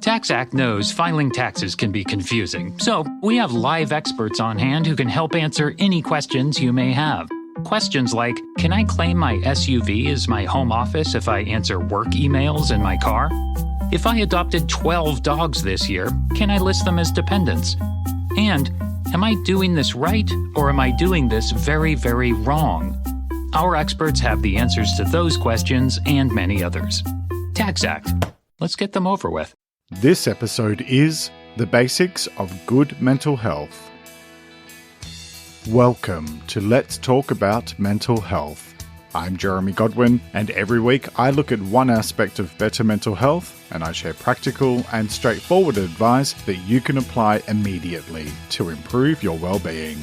TaxAct knows filing taxes can be confusing, so we have live experts on hand who can help answer any questions you may have. Questions like, can I claim my SUV as my home office if I answer work emails in my car? If I adopted 12 dogs this year, can I list them as dependents? And, am I doing this right, or am I doing this very, very wrong? Our experts have the answers to those questions and many others. TaxAct. Let's get them over with. This episode is The Basics of Good Mental Health. Welcome to Let's Talk About Mental Health. I'm Jeremy Godwin, and every week I look at one aspect of better mental health and I share practical and straightforward advice that you can apply immediately to improve your well-being.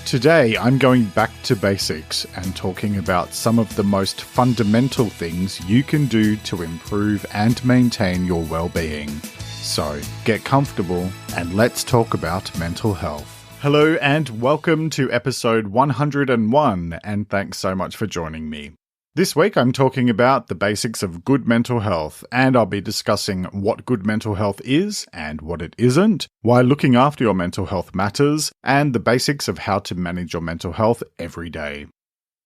Today I'm going back to basics and talking about some of the most fundamental things you can do to improve and maintain your well-being. So get comfortable and let's talk about mental health. Hello and welcome to episode 101, and thanks so much for joining me. This week I'm talking about the basics of good mental health, and I'll be discussing what good mental health is and what it isn't, why looking after your mental health matters, and the basics of how to manage your mental health every day.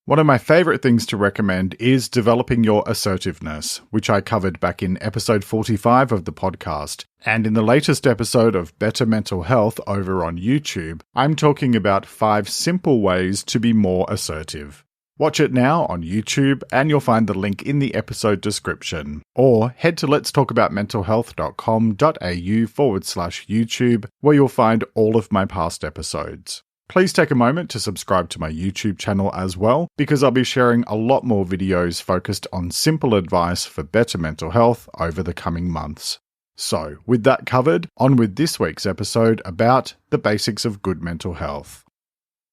One of my favourite things to recommend is developing your assertiveness, which I covered back in episode 45 of the podcast. And in the latest episode of Better Mental Health over on YouTube, I'm talking about 5 simple ways to be more assertive. Watch it now on YouTube, and you'll find the link in the episode description. Or head to letstalkaboutmentalhealth.com.au/YouTube, where you'll find all of my past episodes. Please take a moment to subscribe to my YouTube channel as well, because I'll be sharing a lot more videos focused on simple advice for better mental health over the coming months. So, with that covered, on with this week's episode about the basics of good mental health.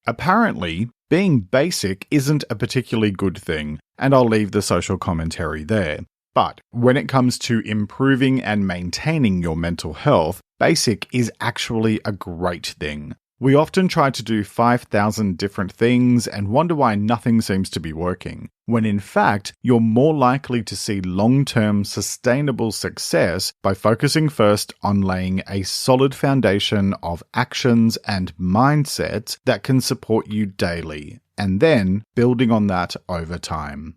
Apparently, being basic isn't a particularly good thing, and I'll leave the social commentary there. But when it comes to improving and maintaining your mental health, basic is actually a great thing. We often try to do 5,000 different things and wonder why nothing seems to be working, when in fact, you're more likely to see long-term sustainable success by focusing first on laying a solid foundation of actions and mindsets that can support you daily, and then building on that over time.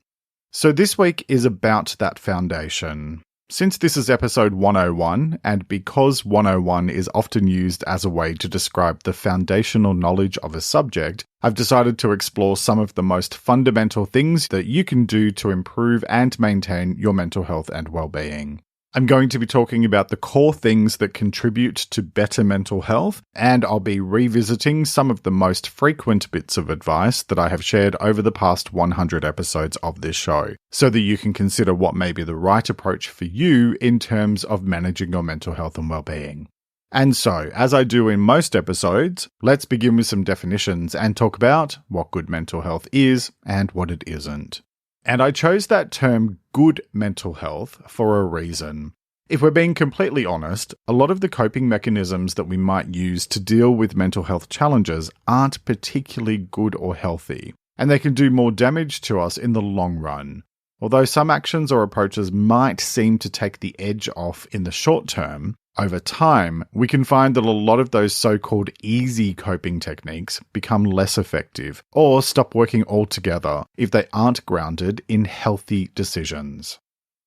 So this week is about that foundation. Since this is episode 101, and because 101 is often used as a way to describe the foundational knowledge of a subject, I've decided to explore some of the most fundamental things that you can do to improve and maintain your mental health and well-being. I'm going to be talking about the core things that contribute to better mental health, and I'll be revisiting some of the most frequent bits of advice that I have shared over the past 100 episodes of this show, so that you can consider what may be the right approach for you in terms of managing your mental health and well-being. And so, as I do in most episodes, let's begin with some definitions and talk about what good mental health is and what it isn't. And I chose that term good mental health for a reason. If we're being completely honest, a lot of the coping mechanisms that we might use to deal with mental health challenges aren't particularly good or healthy, and they can do more damage to us in the long run. Although some actions or approaches might seem to take the edge off in the short term, over time, we can find that a lot of those so-called easy coping techniques become less effective or stop working altogether if they aren't grounded in healthy decisions.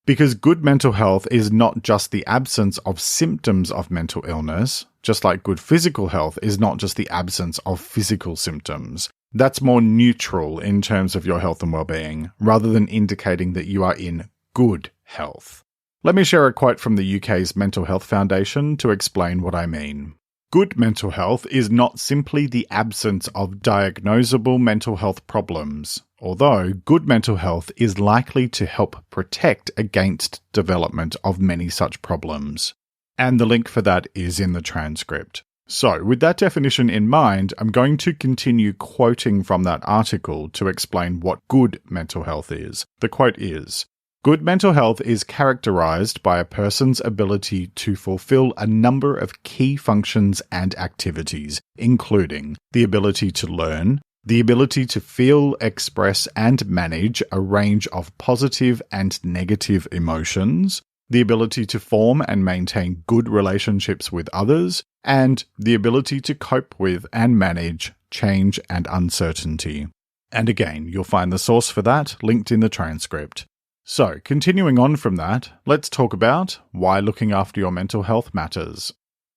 Because good mental health is not just the absence of symptoms of mental illness, just like good physical health is not just the absence of physical symptoms. That's more neutral in terms of your health and well-being, rather than indicating that you are in good health. Let me share a quote from the UK's Mental Health Foundation to explain what I mean. Good mental health is not simply the absence of diagnosable mental health problems, although good mental health is likely to help protect against development of many such problems. And the link for that is in the transcript. So, with that definition in mind, I'm going to continue quoting from that article to explain what good mental health is. The quote is, "Good mental health is characterized by a person's ability to fulfill a number of key functions and activities, including the ability to learn, the ability to feel, express, and manage a range of positive and negative emotions, the ability to form and maintain good relationships with others, and the ability to cope with and manage change and uncertainty. And again, you'll find the source for that linked in the transcript. So, continuing on from that, let's talk about why looking after your mental health matters.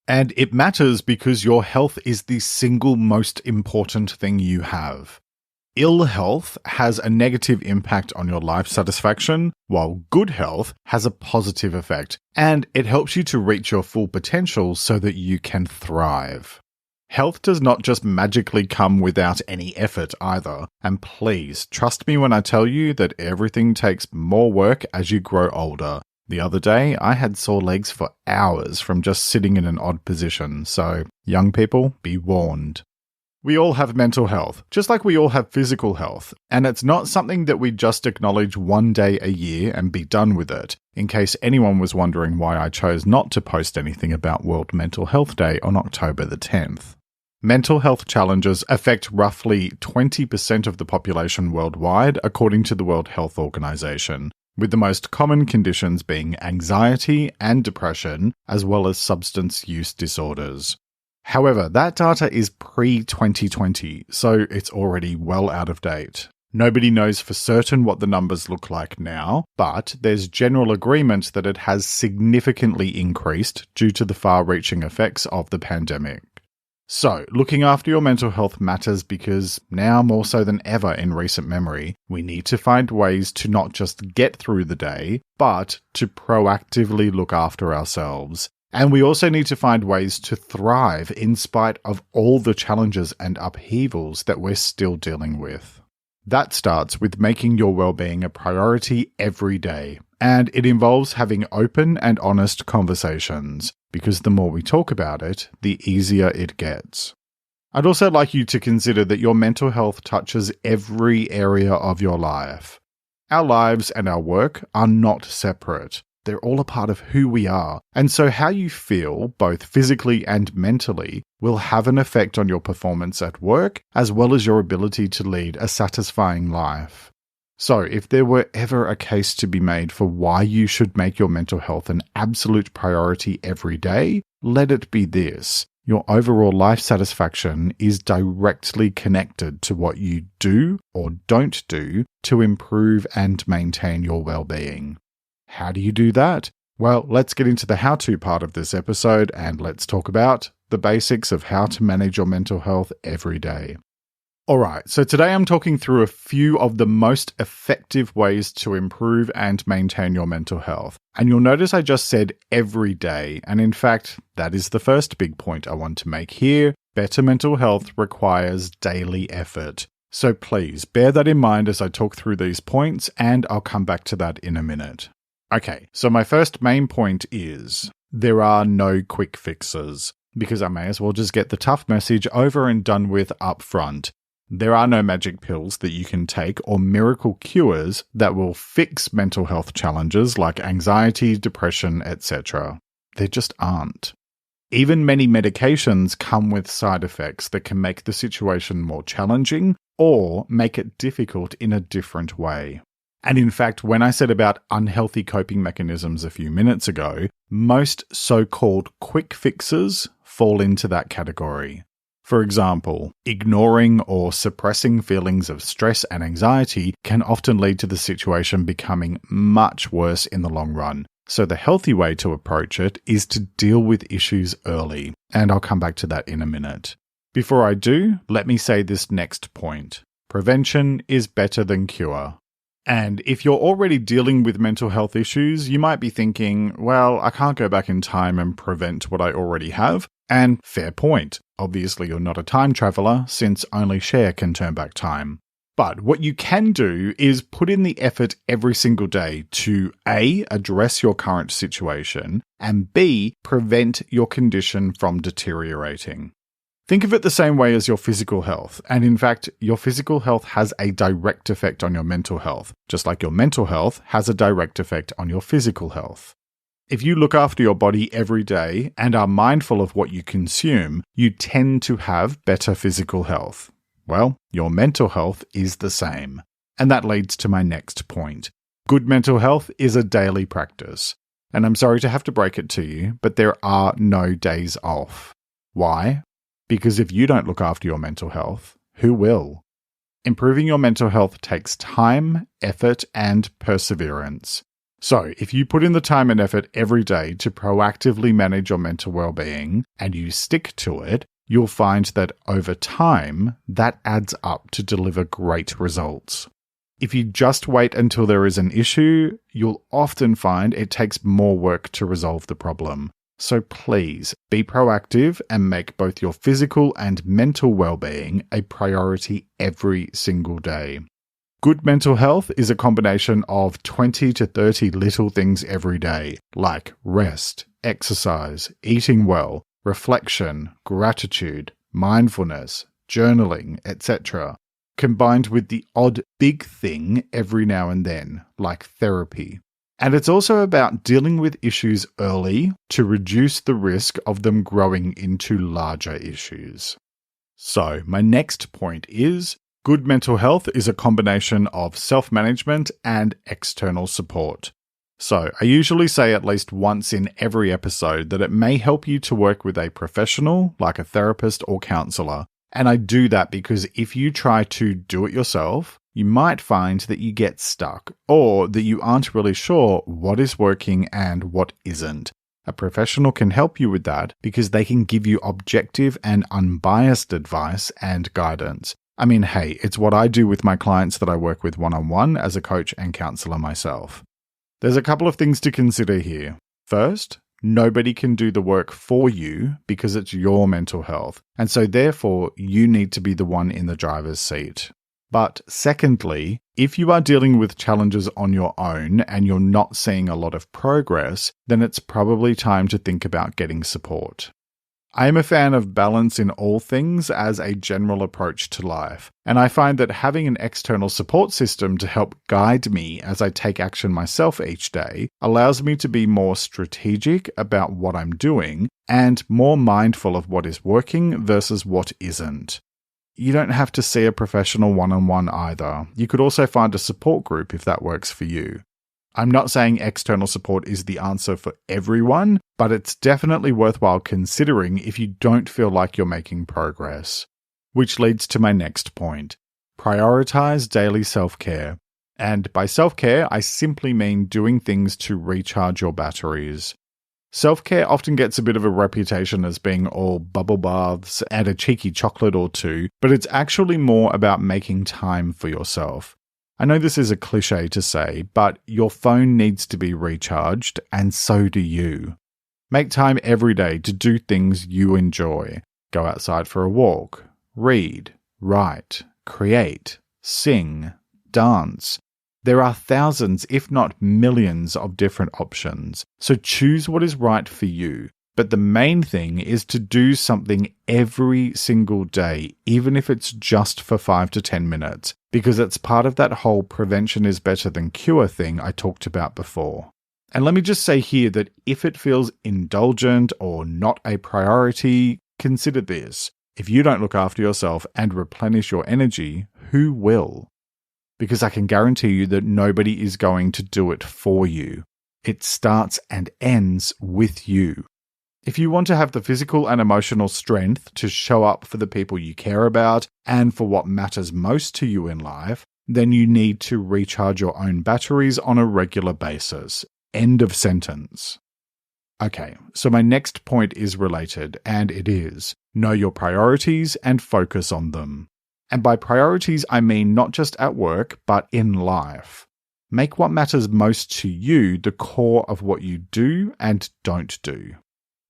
And it matters because your health is the single most important thing you have. Ill health has a negative impact on your life satisfaction, while good health has a positive effect, and it helps you to reach your full potential so that you can thrive. Health does not just magically come without any effort either, and please trust me when I tell you that everything takes more work as you grow older. The other day, I had sore legs for hours from just sitting in an odd position, so young people, be warned. We all have mental health, just like we all have physical health, and it's not something that we just acknowledge one day a year and be done with it, in case anyone was wondering why I chose not to post anything about World Mental Health Day on October the 10th. Mental health challenges affect roughly 20% of the population worldwide, according to the World Health Organization, with the most common conditions being anxiety and depression, as well as substance use disorders. However, that data is pre-2020, so it's already well out of date. Nobody knows for certain what the numbers look like now, but there's general agreement that it has significantly increased due to the far-reaching effects of the pandemic. So, looking after your mental health matters because now more so than ever in recent memory, we need to find ways to not just get through the day, but to proactively look after ourselves. And we also need to find ways to thrive in spite of all the challenges and upheavals that we're still dealing with. That starts with making your well-being a priority every day, and it involves having open and honest conversations, because the more we talk about it, the easier it gets. I'd also like you to consider that your mental health touches every area of your life. Our lives and our work are not separate. They're all a part of who we are, and so how you feel, both physically and mentally, will have an effect on your performance at work, as well as your ability to lead a satisfying life. So, if there were ever a case to be made for why you should make your mental health an absolute priority every day, let it be this. Your overall life satisfaction is directly connected to what you do or don't do to improve and maintain your well-being. How do you do that? Well, let's get into the how-to part of this episode and let's talk about the basics of how to manage your mental health every day. Alright, so today I'm talking through a few of the most effective ways to improve and maintain your mental health. And you'll notice I just said every day, and in fact, that is the first big point I want to make here. Better mental health requires daily effort. So please bear that in mind as I talk through these points, and I'll come back to that in a minute. Okay, so my first main point is there are no quick fixes, because I may as well just get the tough message over and done with up front. There are no magic pills that you can take or miracle cures that will fix mental health challenges like anxiety, depression, etc. There just aren't. Even many medications come with side effects that can make the situation more challenging or make it difficult in a different way. And in fact, when I said about unhealthy coping mechanisms a few minutes ago, most so-called quick fixes fall into that category. For example, ignoring or suppressing feelings of stress and anxiety can often lead to the situation becoming much worse in the long run. So the healthy way to approach it is to deal with issues early, and I'll come back to that in a minute. Before I do, let me say this next point. Prevention is better than cure. And if you're already dealing with mental health issues, you might be thinking, well, I can't go back in time and prevent what I already have. And fair point. Obviously, you're not a time traveler, since only Cher can turn back time. But what you can do is put in the effort every single day to A, address your current situation, and B, prevent your condition from deteriorating. Think of it the same way as your physical health, and in fact, your physical health has a direct effect on your mental health, just like your mental health has a direct effect on your physical health. If you look after your body every day and are mindful of what you consume, you tend to have better physical health. Well, your mental health is the same. And that leads to my next point. Good mental health is a daily practice. And I'm sorry to have to break it to you, but there are no days off. Why? Because if you don't look after your mental health, who will? Improving your mental health takes time, effort, and perseverance. So, if you put in the time and effort every day to proactively manage your mental well-being and you stick to it, you'll find that over time, that adds up to deliver great results. If you just wait until there is an issue, you'll often find it takes more work to resolve the problem. So please, be proactive and make both your physical and mental well-being a priority every single day. Good mental health is a combination of 20 to 30 little things every day, like rest, exercise, eating well, reflection, gratitude, mindfulness, journaling, etc., combined with the odd big thing every now and then, like therapy. And it's also about dealing with issues early to reduce the risk of them growing into larger issues. So, my next point is, good mental health is a combination of self-management and external support. So, I usually say at least once in every episode that it may help you to work with a professional, like a therapist or counselor. And I do that because if you try to do it yourself, you might find that you get stuck or that you aren't really sure what is working and what isn't. A professional can help you with that because they can give you objective and unbiased advice and guidance. I mean, hey, it's what I do with my clients that I work with one-on-one as a coach and counselor myself. There's a couple of things to consider here. First, nobody can do the work for you because it's your mental health, and so therefore you need to be the one in the driver's seat. But secondly, if you are dealing with challenges on your own and you're not seeing a lot of progress, then it's probably time to think about getting support. I am a fan of balance in all things as a general approach to life, and I find that having an external support system to help guide me as I take action myself each day allows me to be more strategic about what I'm doing and more mindful of what is working versus what isn't. You don't have to see a professional one-on-one either. You could also find a support group if that works for you. I'm not saying external support is the answer for everyone, but it's definitely worthwhile considering if you don't feel like you're making progress. Which leads to my next point. Prioritize daily self-care. And by self-care, I simply mean doing things to recharge your batteries. Self-care often gets a bit of a reputation as being all bubble baths and a cheeky chocolate or two, but it's actually more about making time for yourself. I know this is a cliche to say, but your phone needs to be recharged, and so do you. Make time every day to do things you enjoy. Go outside for a walk, read, write, create, sing, dance. There are thousands, if not millions, of different options, so choose what is right for you. But the main thing is to do something every single day, even if it's just for 5 to 10 minutes, because it's part of that whole prevention is better than cure thing I talked about before. And let me just say here that if it feels indulgent or not a priority, consider this. If you don't look after yourself and replenish your energy, who will? Because I can guarantee you that nobody is going to do it for you. It starts and ends with you. If you want to have the physical and emotional strength to show up for the people you care about and for what matters most to you in life, then you need to recharge your own batteries on a regular basis. End of sentence. Okay, so my next point is related, and it is, know your priorities and focus on them. And by priorities, I mean not just at work, but in life. Make what matters most to you the core of what you do and don't do.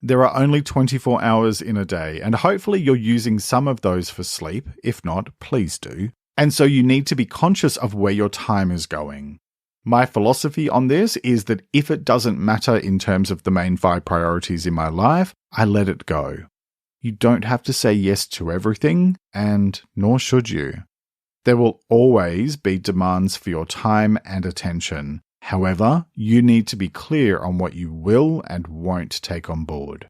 There are only 24 hours in a day, and hopefully you're using some of those for sleep. If not, please do. And so you need to be conscious of where your time is going. My philosophy on this is that if it doesn't matter in terms of the main 5 priorities in my life, I let it go. You don't have to say yes to everything, and nor should you. There will always be demands for your time and attention. However, you need to be clear on what you will and won't take on board.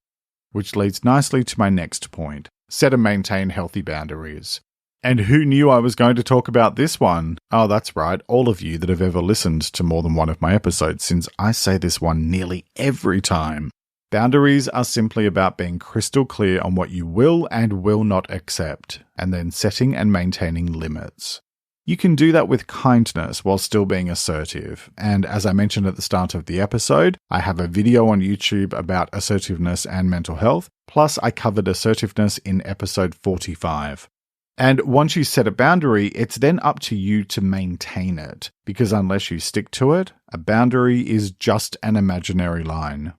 Which leads nicely to my next point. Set and maintain healthy boundaries. And who knew I was going to talk about this one? Oh, that's right, all of you that have ever listened to more than one of my episodes, since I say this one nearly every time. Boundaries are simply about being crystal clear on what you will and will not accept, and then setting and maintaining limits. You can do that with kindness while still being assertive, and as I mentioned at the start of the episode, I have a video on YouTube about assertiveness and mental health, plus I covered assertiveness in episode 45. And once you set a boundary, it's then up to you to maintain it, because unless you stick to it, a boundary is just an imaginary line.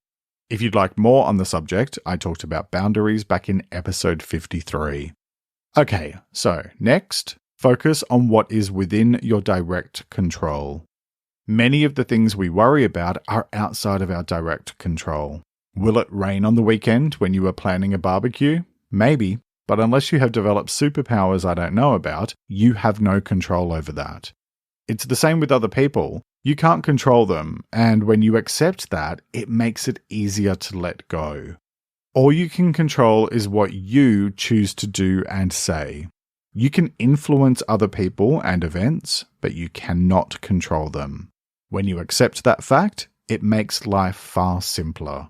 If you'd like more on the subject, I talked about boundaries back in episode 53. Okay, so next, focus on what is within your direct control. Many of the things we worry about are outside of our direct control. Will it rain on the weekend when you are planning a barbecue? Maybe. But unless you have developed superpowers I don't know about, you have no control over that. It's the same with other people. You can't control them, and when you accept that, it makes it easier to let go. All you can control is what you choose to do and say. You can influence other people and events, but you cannot control them. When you accept that fact, it makes life far simpler.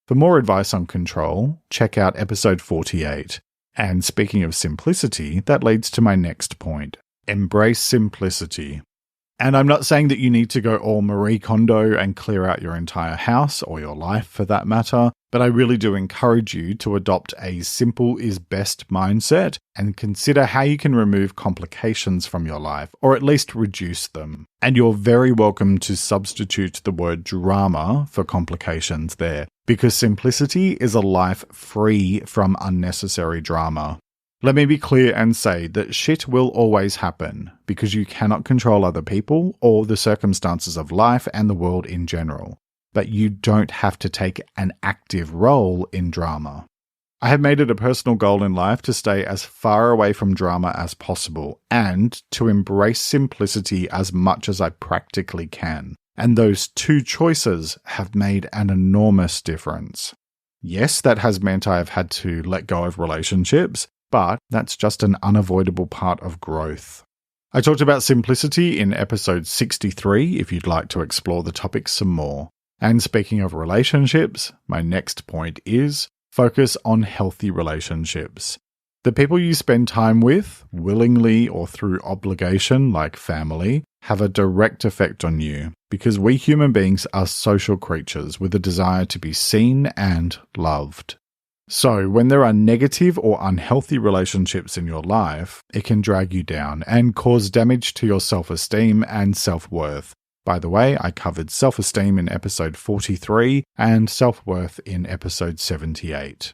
For more advice on control, check out episode 48. And speaking of simplicity, that leads to my next point. Embrace simplicity. And I'm not saying that you need to go all Marie Kondo and clear out your entire house, or your life for that matter, but I really do encourage you to adopt a simple is best mindset and consider how you can remove complications from your life, or at least reduce them. And you're very welcome to substitute the word drama for complications there, because simplicity is a life free from unnecessary drama. Let me be clear and say that shit will always happen, because you cannot control other people or the circumstances of life and the world in general. But you don't have to take an active role in drama. I have made it a personal goal in life to stay as far away from drama as possible and to embrace simplicity as much as I practically can. And those two choices have made an enormous difference. Yes, that has meant I have had to let go of relationships, but that's just an unavoidable part of growth. I talked about simplicity in episode 63 if you'd like to explore the topic some more. And speaking of relationships, my next point is focus on healthy relationships. The people you spend time with, willingly or through obligation like family, have a direct effect on you, because we human beings are social creatures with a desire to be seen and loved. So, when there are negative or unhealthy relationships in your life, it can drag you down and cause damage to your self-esteem and self-worth. By the way, I covered self-esteem in episode 43 and self-worth in episode 78.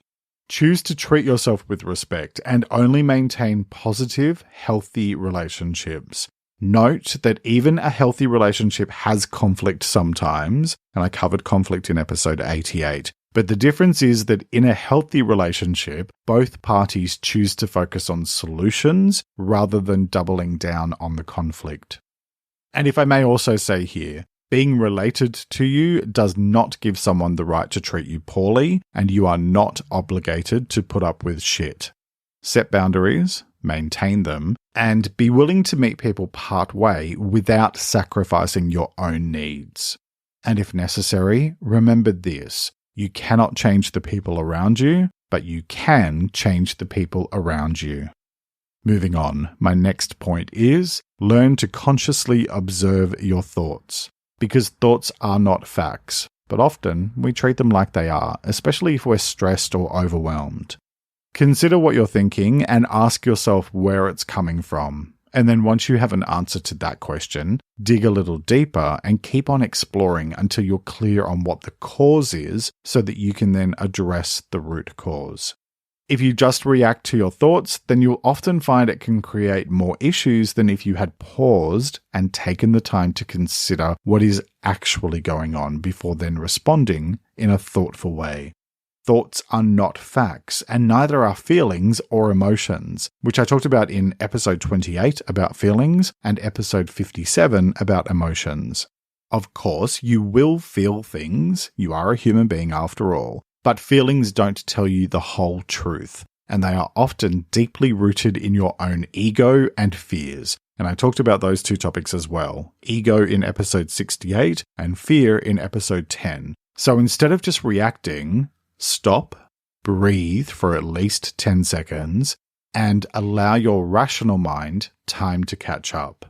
Choose to treat yourself with respect and only maintain positive, healthy relationships. Note that even a healthy relationship has conflict sometimes, and I covered conflict in episode 88. But the difference is that in a healthy relationship, both parties choose to focus on solutions rather than doubling down on the conflict. And if I may also say here, being related to you does not give someone the right to treat you poorly, and you are not obligated to put up with shit. Set boundaries, maintain them, and be willing to meet people part way without sacrificing your own needs. And if necessary, remember this. You cannot change the people around you, but you can change the people around you. Moving on, my next point is learn to consciously observe your thoughts, because thoughts are not facts, but often we treat them like they are, especially if we're stressed or overwhelmed. Consider what you're thinking and ask yourself where it's coming from. And then once you have an answer to that question, dig a little deeper and keep on exploring until you're clear on what the cause is so that you can then address the root cause. If you just react to your thoughts, then you'll often find it can create more issues than if you had paused and taken the time to consider what is actually going on before then responding in a thoughtful way. Thoughts are not facts, and neither are feelings or emotions, which I talked about in episode 28 about feelings and episode 57 about emotions. Of course, you will feel things, you are a human being after all, but feelings don't tell you the whole truth. and they are often deeply rooted in your own ego and fears. And I talked about those two topics as well. Ego in episode 68 and fear in episode 10. So instead of just reacting, stop, breathe for at least 10 seconds, and allow your rational mind time to catch up.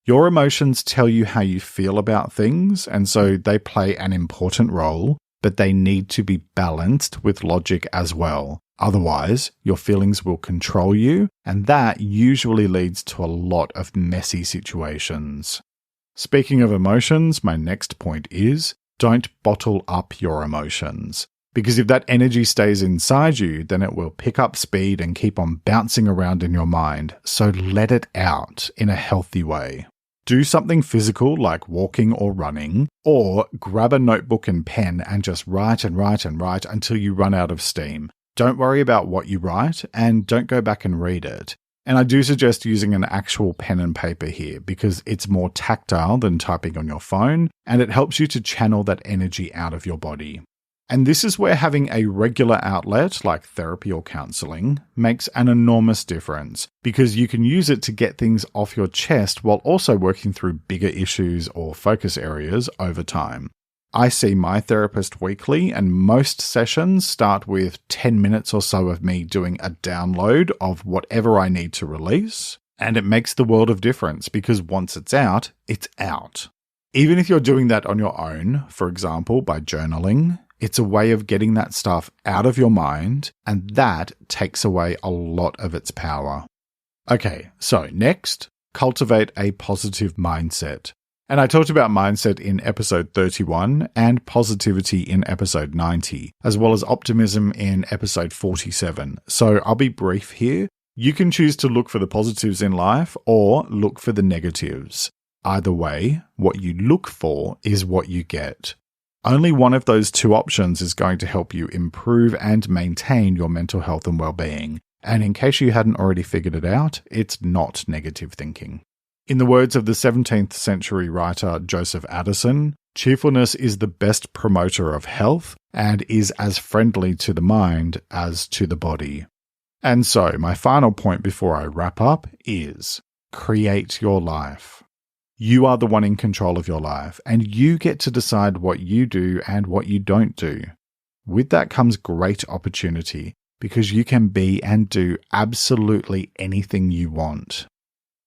Your emotions tell you how you feel about things, and so they play an important role, but they need to be balanced with logic as well. Otherwise, your feelings will control you, and that usually leads to a lot of messy situations. Speaking of emotions, my next point is, don't bottle up your emotions. Because if that energy stays inside you, then it will pick up speed and keep on bouncing around in your mind. So let it out in a healthy way. Do something physical like walking or running, or grab a notebook and pen and just write and write and write until you run out of steam. Don't worry about what you write and don't go back and read it. And I do suggest using an actual pen and paper here because it's more tactile than typing on your phone and it helps you to channel that energy out of your body. And this is where having a regular outlet like therapy or counseling makes an enormous difference because you can use it to get things off your chest while also working through bigger issues or focus areas over time. I see my therapist weekly and most sessions start with 10 minutes or so of me doing a download of whatever I need to release. And it makes the world of difference because once it's out, it's out. Even if you're doing that on your own, for example, by journaling, it's a way of getting that stuff out of your mind, and that takes away a lot of its power. Okay, so next, cultivate a positive mindset. And I talked about mindset in episode 31 and positivity in episode 90, as well as optimism in episode 47. So I'll be brief here. You can choose to look for the positives in life or look for the negatives. Either way, what you look for is what you get. Only one of those two options is going to help you improve and maintain your mental health and well-being. And in case you hadn't already figured it out, it's not negative thinking. In the words of the 17th century writer Joseph Addison, cheerfulness is the best promoter of health and is as friendly to the mind as to the body. And so, my final point before I wrap up is create your life. You are the one in control of your life, and you get to decide what you do and what you don't do. With that comes great opportunity, because you can be and do absolutely anything you want.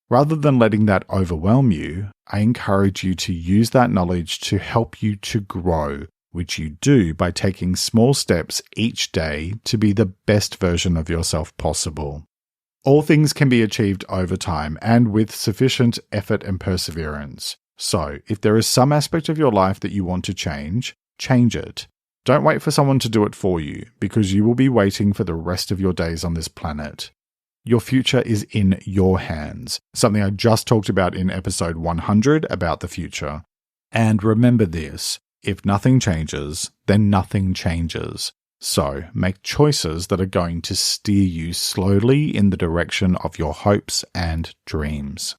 Rather than letting that overwhelm you, I encourage you to use that knowledge to help you to grow, which you do by taking small steps each day to be the best version of yourself possible. All things can be achieved over time and with sufficient effort and perseverance. So, if there is some aspect of your life that you want to change it. Don't wait for someone to do it for you, because you will be waiting for the rest of your days on this planet. Your future is in your hands, something I just talked about in episode 100 about the future. And remember this, if nothing changes, then nothing changes. So, make choices that are going to steer you slowly in the direction of your hopes and dreams.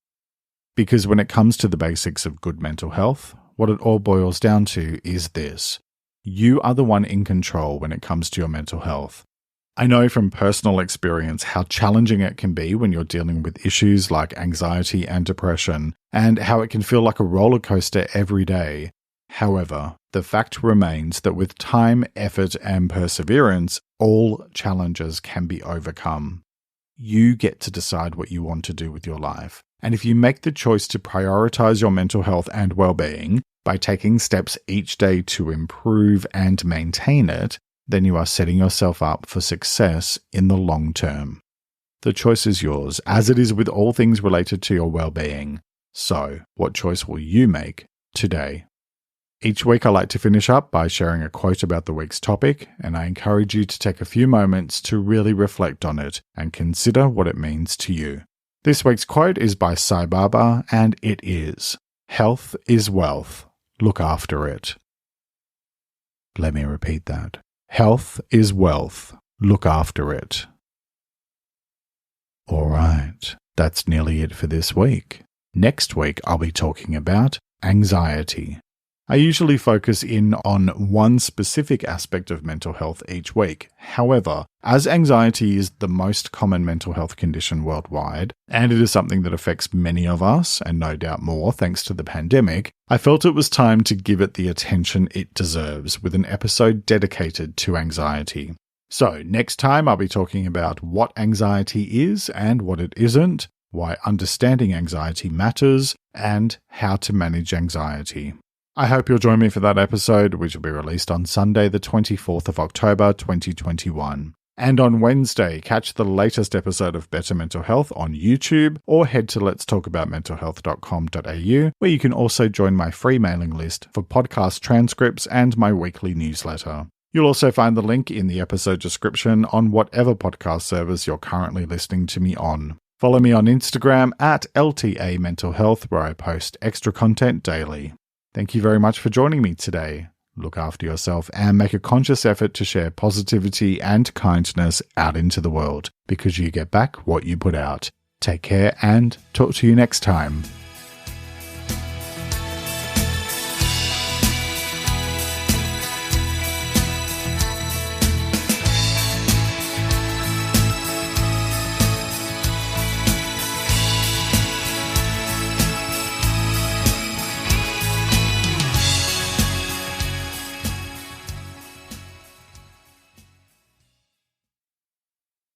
Because when it comes to the basics of good mental health, what it all boils down to is this. You are the one in control when it comes to your mental health. I know from personal experience how challenging it can be when you're dealing with issues like anxiety and depression, and how it can feel like a roller coaster every day. However, the fact remains that with time, effort, and perseverance, all challenges can be overcome. You get to decide what you want to do with your life. And if you make the choice to prioritize your mental health and well-being by taking steps each day to improve and maintain it, then you are setting yourself up for success in the long term. The choice is yours, as it is with all things related to your well-being. So, what choice will you make today? Each week I like to finish up by sharing a quote about the week's topic, and I encourage you to take a few moments to really reflect on it and consider what it means to you. This week's quote is by Sai Baba, and it is, "Health is wealth. Look after it." Let me repeat that. Health is wealth. Look after it. All right, that's nearly it for this week. Next week I'll be talking about anxiety. I usually focus in on one specific aspect of mental health each week. However, as anxiety is the most common mental health condition worldwide, and it is something that affects many of us, and no doubt more thanks to the pandemic, I felt it was time to give it the attention it deserves with an episode dedicated to anxiety. So, next time I'll be talking about what anxiety is and what it isn't, why understanding anxiety matters, and how to manage anxiety. I hope you'll join me for that episode, which will be released on Sunday, the 24th of October, 2021. And on Wednesday, catch the latest episode of Better Mental Health on YouTube, or head to letstalkaboutmentalhealth.com.au, where you can also join my free mailing list for podcast transcripts and my weekly newsletter. You'll also find the link in the episode description on whatever podcast service you're currently listening to me on. Follow me on Instagram at LTA Mental Health, where I post extra content daily. Thank you very much for joining me today. Look after yourself and make a conscious effort to share positivity and kindness out into the world, because you get back what you put out. Take care and talk to you next time.